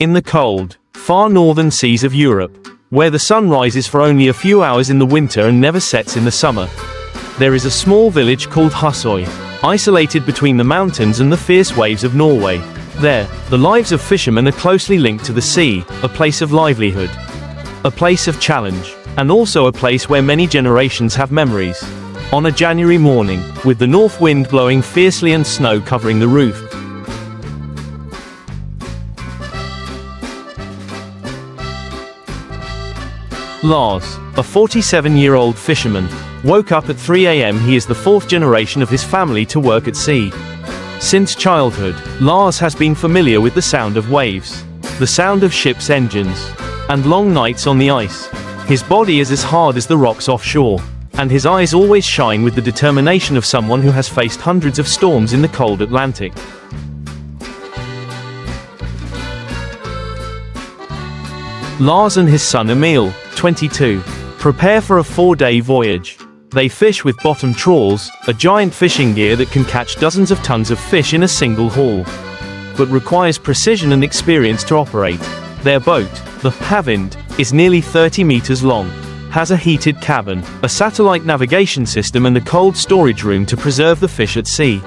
In the cold, far northern seas of Europe, where the sun rises for only a few hours in the winter and never sets in the summer, there is a small village called Harshest, isolated between the mountains and the fierce waves of Norway. There, the lives of fishermen are closely linked to the sea, a place of livelihood, a place of challenge, and also a place where many generations have memories. On a January morning, with the north wind blowing fiercely and snow covering the roof, Lars, a 47-year-old fisherman, woke up at 3 a.m. He is the fourth generation of his family to work at sea. Since childhood, Lars has been familiar with the sound of waves, the sound of ships' engines, and long nights on the ice. His body is as hard as the rocks offshore, and his eyes always shine with the determination of someone who has faced hundreds of storms in the cold Atlantic. Lars and his son Emil, 22, prepare for a 4-day voyage. They fish with bottom trawls, a giant fishing gear that can catch dozens of tons of fish in a single haul, but requires precision and experience to operate. Their boat, the Havind, is nearly 30 meters long, has a heated cabin, a satellite navigation system and a cold storage room to preserve the fish at sea.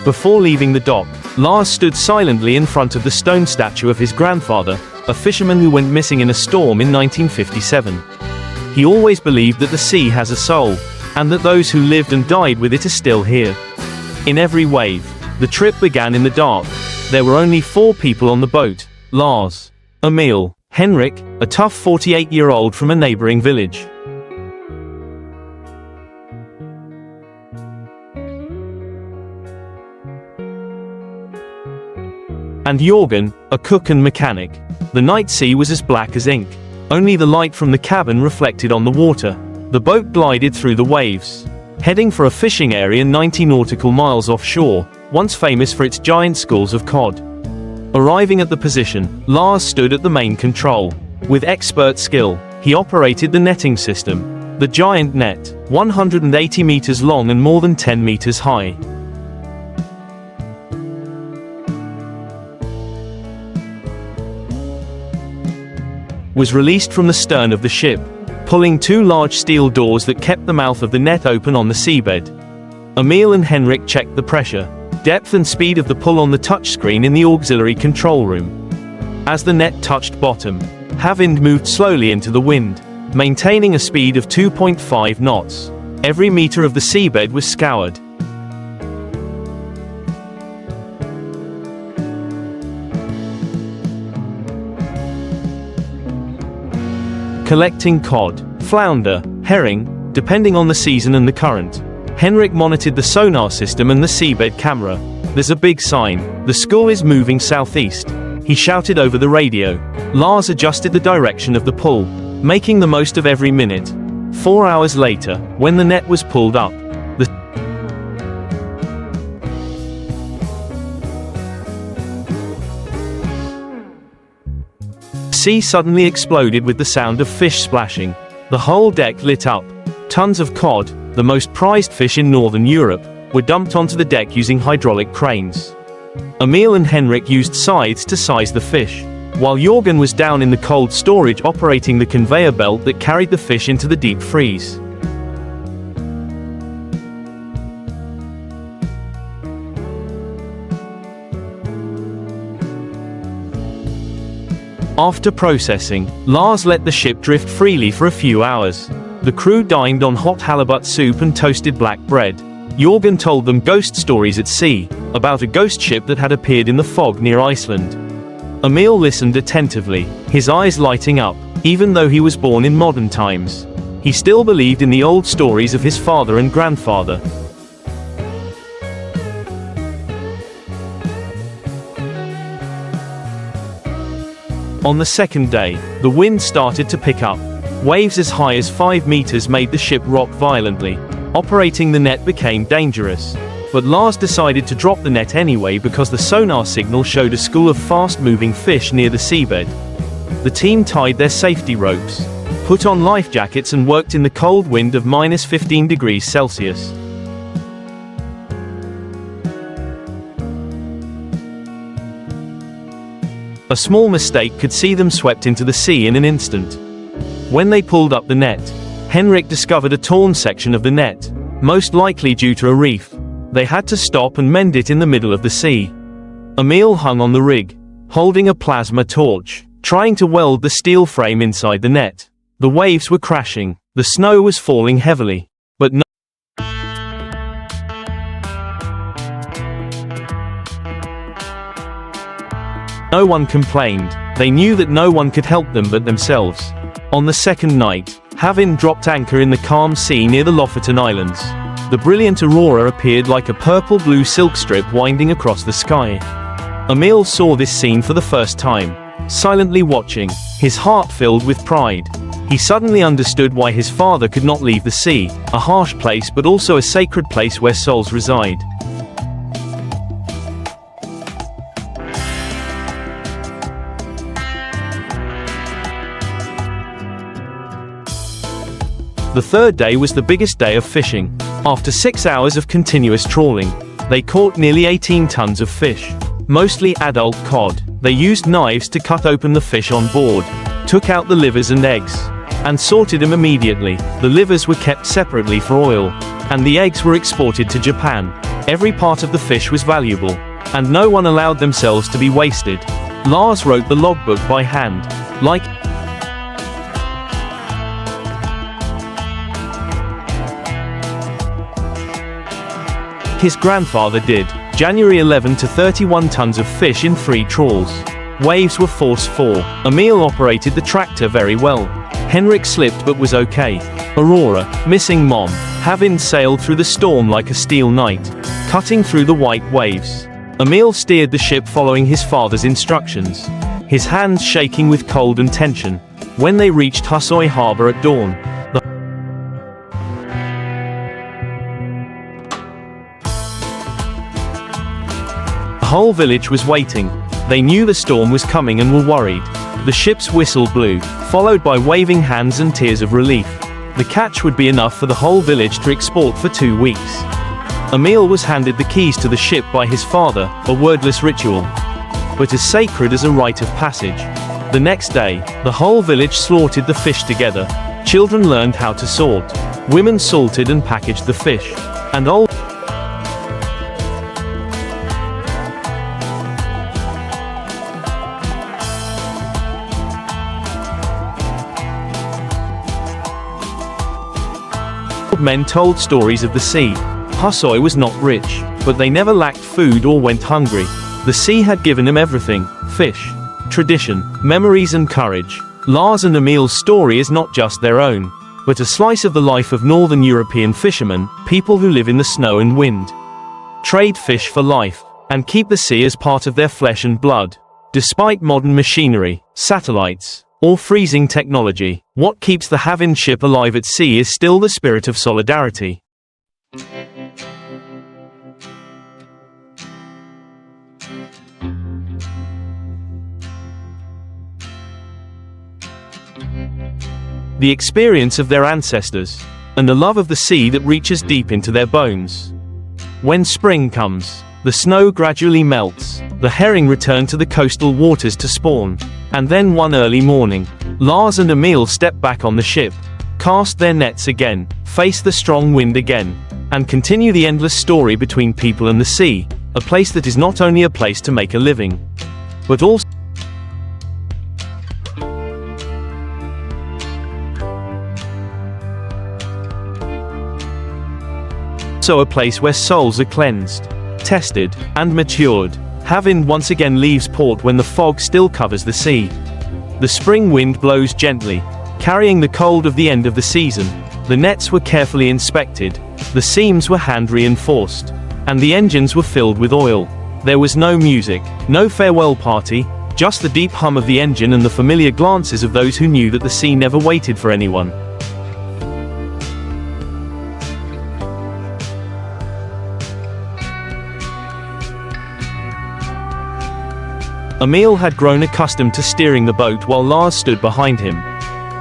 Before leaving the dock, Lars stood silently in front of the stone statue of his grandfather, a fisherman who went missing in a storm in 1957. He always believed that the sea has a soul, and that those who lived and died with it are still here. In every wave, the trip began in the dark. There were only 4 people on the boat: Lars, Emil, Henrik, a tough 48-year-old from a neighboring village, and Jorgen, a cook and mechanic. The night sea was as black as ink. Only the light from the cabin reflected on the water. The boat glided through the waves, heading for a fishing area 90 nautical miles offshore, once famous for its giant schools of cod. Arriving at the position, Lars stood at the main control. With expert skill, he operated the netting system. The giant net, 180 meters long and more than 10 meters high, was released from the stern of the ship, pulling 2 large steel doors that kept the mouth of the net open on the seabed. Emil and Henrik checked the pressure, depth and speed of the pull on the touchscreen in the auxiliary control room. As the net touched bottom, Havind moved slowly into the wind, maintaining a speed of 2.5 knots. Every meter of the seabed was scoured, collecting cod, flounder, herring, depending on the season and the current. Henrik monitored the sonar system and the seabed camera. There's a big sign. The school is moving southeast, he shouted over the radio. Lars adjusted the direction of the pull, making the most of every minute. 4 hours later, when the net was pulled up, the sea suddenly exploded with the sound of fish splashing. The whole deck lit up. Tons of cod, the most prized fish in northern Europe, were dumped onto the deck using hydraulic cranes. Emil and Henrik used scythes to size the fish, while Jorgen was down in the cold storage operating the conveyor belt that carried the fish into the deep freeze. After processing, Lars let the ship drift freely for a few hours. The crew dined on hot halibut soup and toasted black bread. Jorgen told them ghost stories at sea, about a ghost ship that had appeared in the fog near Iceland. Emil listened attentively, his eyes lighting up. Even though he was born in modern times, he still believed in the old stories of his father and grandfather. On the second day, the wind started to pick up. Waves as high as 5 meters made the ship rock violently. Operating the net became dangerous. But Lars decided to drop the net anyway because the sonar signal showed a school of fast-moving fish near the seabed. The team tied their safety ropes, put on life jackets and worked in the cold wind of -15 degrees Celsius. A small mistake could see them swept into the sea in an instant. When they pulled up the net, Henrik discovered a torn section of the net, most likely due to a reef. They had to stop and mend it in the middle of the sea. Emil hung on the rig, holding a plasma torch, trying to weld the steel frame inside the net. The waves were crashing, the snow was falling heavily, but no one complained. They knew that no one could help them but themselves. On the second night, Havin dropped anchor in the calm sea near the Lofoten Islands. The brilliant aurora appeared like a purple-blue silk strip winding across the sky. Emil saw this scene for the first time, silently watching, his heart filled with pride. He suddenly understood why his father could not leave the sea, a harsh place but also a sacred place where souls reside. The third day was the biggest day of fishing. After 6 hours of continuous trawling, they caught nearly 18 tons of fish, mostly adult cod. They used knives to cut open the fish on board, took out the livers and eggs, and sorted them immediately. The livers were kept separately for oil, and the eggs were exported to Japan. Every part of the fish was valuable, and no one allowed themselves to be wasted. Lars wrote the logbook by hand, like his grandfather did. January 11 to 31 tons of fish in 3 trawls. Waves were force 4. Emil operated the tractor very well. Henrik slipped but was okay. Aurora, missing mom, Havin sailed through the storm like a steel knight, cutting through the white waves. Emil steered the ship following his father's instructions, his hands shaking with cold and tension. When they reached Husøy harbor at dawn, the whole village was waiting. They knew the storm was coming and were worried. The ship's whistle blew, followed by waving hands and tears of relief. The catch would be enough for the whole village to export for 2 weeks. Emil was handed the keys to the ship by his father, a wordless ritual, but as sacred as a rite of passage. The next day, the whole village slaughtered the fish together. Children learned how to sort. Women salted and packaged the fish. And old men told stories of the sea. Husøy was not rich, but they never lacked food or went hungry. The sea had given them everything: fish, tradition, memories and courage. Lars and Emil's story is not just their own, but a slice of the life of Northern European fishermen, people who live in the snow and wind, trade fish for life, and keep the sea as part of their flesh and blood. Despite modern machinery, satellites, or freezing technology, what keeps the Havin ship alive at sea is still the spirit of solidarity. The experience of their ancestors, and the love of the sea that reaches deep into their bones. When spring comes, the snow gradually melts, the herring return to the coastal waters to spawn, and then one early morning, Lars and Emil step back on the ship, cast their nets again, face the strong wind again, and continue the endless story between people and the sea, a place that is not only a place to make a living, but also a place where souls are cleansed, tested, and matured. Havin once again leaves port when the fog still covers the sea. The spring wind blows gently, carrying the cold of the end of the season. The nets were carefully inspected, the seams were hand-reinforced, and the engines were filled with oil. There was no music, no farewell party, just the deep hum of the engine and the familiar glances of those who knew that the sea never waited for anyone. Emil had grown accustomed to steering the boat while Lars stood behind him.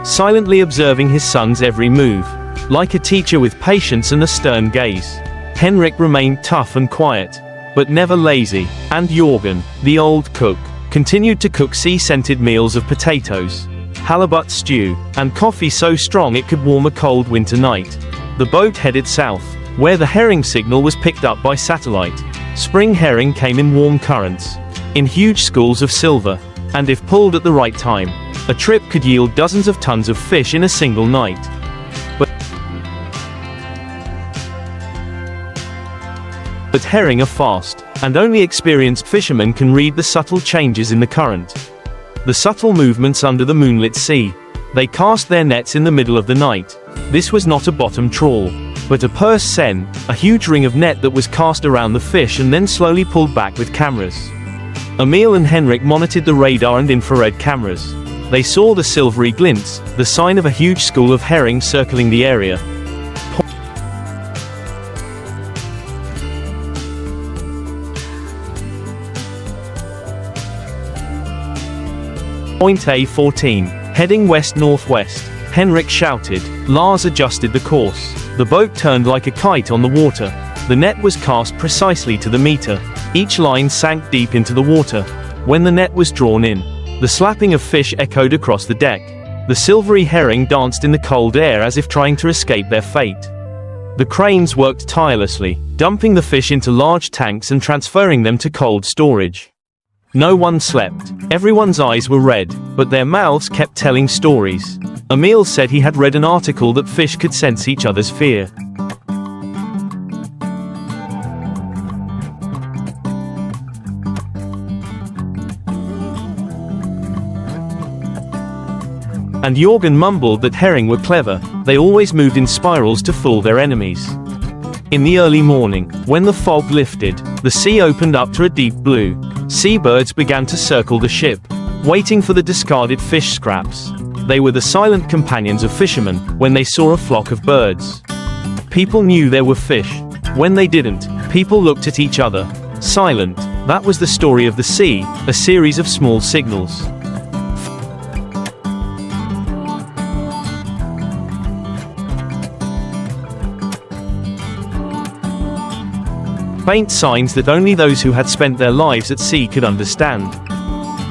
silently observing his son's every move. Like a teacher with patience and a stern gaze. Henrik remained tough and quiet, but never lazy, and Jorgen, the old cook, continued to cook sea-scented meals of potatoes, halibut stew, and coffee so strong it could warm a cold winter night. The boat headed south, where the herring signal was picked up by satellite. Spring herring came in warm currents, in huge schools of silver, and if pulled at the right time, a trip could yield dozens of tons of fish in a single night. But herring are fast, and only experienced fishermen can read the subtle changes in the current. The subtle movements under the moonlit sea. They cast their nets in the middle of the night. This was not a bottom trawl, but a purse seine, a huge ring of net that was cast around the fish and then slowly pulled back with cameras. Emil and Henrik monitored the radar and infrared cameras. They saw the silvery glints, the sign of a huge school of herring circling the area. Point A14, heading west-northwest. Henrik shouted. Lars adjusted the course. The boat turned like a kite on the water. The net was cast precisely to the meter. Each line sank deep into the water. When the net was drawn in, the slapping of fish echoed across the deck. The silvery herring danced in the cold air as if trying to escape their fate. The cranes worked tirelessly, dumping the fish into large tanks and transferring them to cold storage. No one slept. Everyone's eyes were red, but their mouths kept telling stories. Emil said he had read an article that fish could sense each other's fear. And Jorgen mumbled that herring were clever, they always moved in spirals to fool their enemies. In the early morning, when the fog lifted, the sea opened up to a deep blue. Seabirds began to circle the ship, waiting for the discarded fish scraps. They were the silent companions of fishermen, when they saw a flock of birds. People knew there were fish. When they didn't, people looked at each other, silent. That was the story of the sea, a series of small signals. Faint signs that only those who had spent their lives at sea could understand.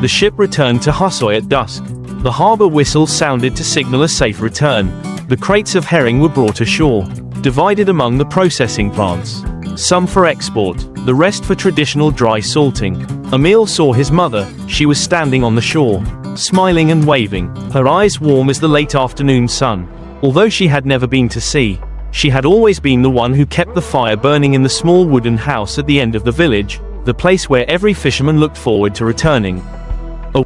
The ship returned to Hussoy at dusk. The harbor whistle sounded to signal a safe return. The crates of herring were brought ashore, divided among the processing plants. Some for export, the rest for traditional dry salting. Emil saw his mother. She was standing on the shore, smiling and waving, her eyes warm as the late afternoon sun. Although she had never been to sea, she had always been the one who kept the fire burning in the small wooden house at the end of the village, the place where every fisherman looked forward to returning. A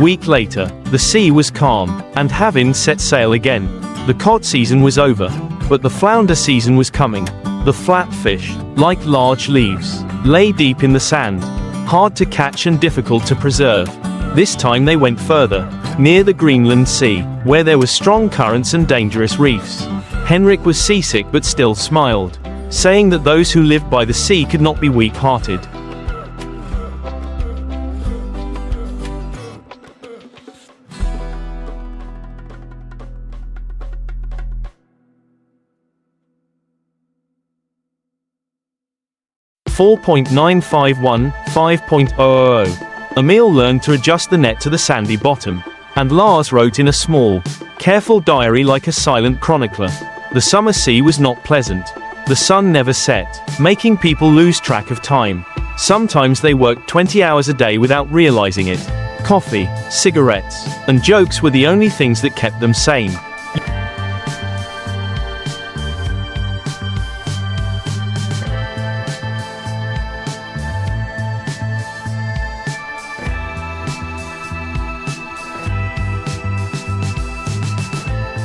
week later, the sea was calm, and Havin set sail again. The cod season was over, but the flounder season was coming. The flatfish, like large leaves, lay deep in the sand, hard to catch and difficult to preserve. This time they went further, near the Greenland Sea, where there were strong currents and dangerous reefs. Henrik was seasick but still smiled, saying that those who lived by the sea could not be weak-hearted. .5.951.5.00. Emil learned to adjust the net to the sandy bottom, and Lars wrote in a small, careful diary like a silent chronicler. The summer sea was not pleasant. The sun never set, making people lose track of time. Sometimes they worked 20 hours a day without realizing it. Coffee, cigarettes, and jokes were the only things that kept them sane.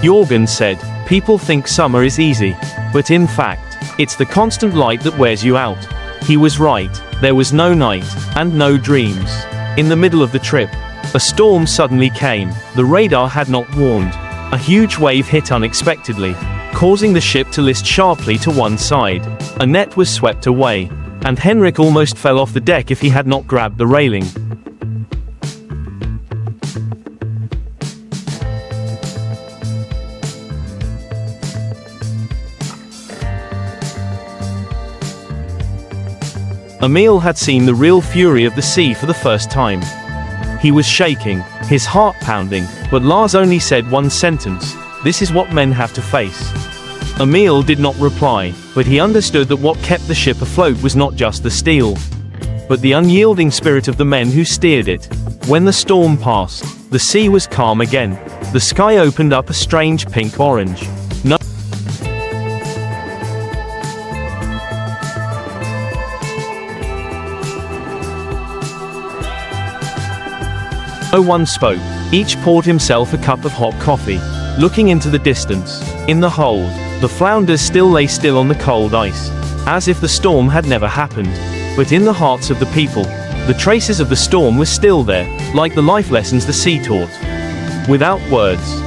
Jorgen said, "People think summer is easy, but in fact, it's the constant light that wears you out." He was right. There was no night, and no dreams. In the middle of the trip, a storm suddenly came. The radar had not warned. A huge wave hit unexpectedly. causing the ship to list sharply to one side. A net was swept away, and Henrik almost fell off the deck if he had not grabbed the railing. Emil had seen the real fury of the sea for the first time. He was shaking, his heart pounding, but Lars only said one sentence: "This is what men have to face." Emil did not reply, but he understood that what kept the ship afloat was not just the steel, but the unyielding spirit of the men who steered it. When the storm passed, the sea was calm again. The sky opened up a strange pink-orange. No one spoke. Each poured himself a cup of hot coffee, looking into the distance. In the hold, the flounders still lay still on the cold ice, as if the storm had never happened. But in the hearts of the people, the traces of the storm were still there, like the life lessons the sea taught. Without words,